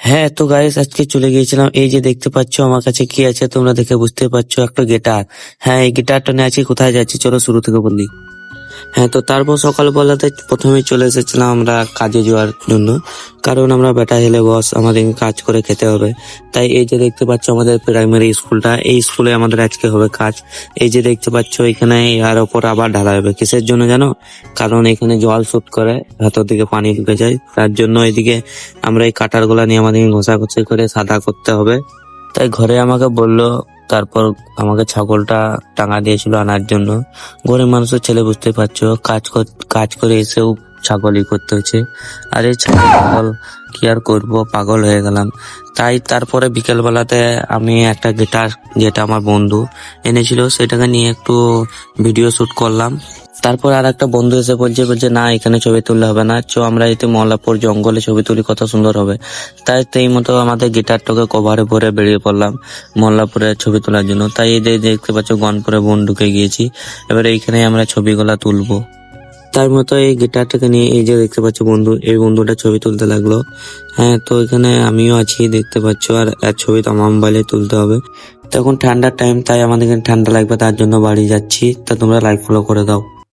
হ্যাঁ তো গাইস আজকে চলে গিয়েছিলাম। এই যে দেখতে পাচ্ছ আমার কাছে কি আছে, তোমরা দেখে বুঝতে পারছো, একটা গিটার। হ্যাঁ, এই গিটারটা নিয়ে আজকে কোথায় যাচ্ছি চলো শুরু থেকে বলি। হ্যাঁ, তো তারপর সকালবেলাতে প্রথমেই চলে এসেছিলাম আমরা কাজে যাওয়ার জন্য, কারণ আমরা বেটা ছেলে বস, আমাদের কাজ করে খেতে হবে। তাই এই যে দেখতে পাচ্ছ আমাদের প্রাইমারি স্কুলটা, এই স্কুলে আমাদের আজকে হবে কাজ। এই যে দেখতে পাচ্ছ এখানে এর ওপর আবার ঢালা হবে, কিসের জন্য জানো? কারণ এখানে জল শুট করে ভেতর দিকে পানি ঢুকে যায়, তার জন্য এদিকে আমরা এই কাটার গুলা নিয়ে আমাদের ঘষাঘষি করে সাদা করতে হবে। তাই ঘরে আমাকে বললো, তারপর আমাকে ছাগলটা টাঙা দিয়েছিল আনার জন্য। গরিব মানুষের ছেলে, বুঝতে পারছো, কাজ করে এসেও ছাগলই করতে হচ্ছে। আর এই ছাগল কি আর করবো, পাগল হয়ে গেলাম। তাই তারপরে বিকেল বেলাতে আমি একটা গিটার, যেটা আমার বন্ধু এনেছিল, সেটাকে নিয়ে একটু ভিডিও শুট করলাম। তারপর আর একটা বন্ধু এসে বলছে না, এখানে ছবি তুললে হবে না, আমরা এতে মল্লাপুর জঙ্গলে ছবি তুলি, কত সুন্দর হবে। তাই সেই মতো আমাদের গিটারটাকে কভারে ভরে বেরিয়ে পড়লাম মল্লাপুরে ছবি তোলার জন্য। তাই এই যে দেখতে পাচ্ছ গনপুরে বন ঢুকে গিয়েছি, এবারে এইখানে আমরা ছবিগুলা তুলবো। তার মতো এই গিটারটাকে নিয়ে এই যে দেখতে পাচ্ছ বন্ধু, এই বন্ধুটা ছবি তুলতে লাগলো। হ্যাঁ, তো এখানে আমিও আছি দেখতে পাচ্ছ, আর এর ছবি তো আমার মোবাইলে তুলতে হবে। তখন ঠান্ডার টাইম, তাই আমাদের এখানে ঠান্ডা লাগবে, তার জন্য বাড়ি যাচ্ছি। তা তোমরা লাইক ফলো করে দাও।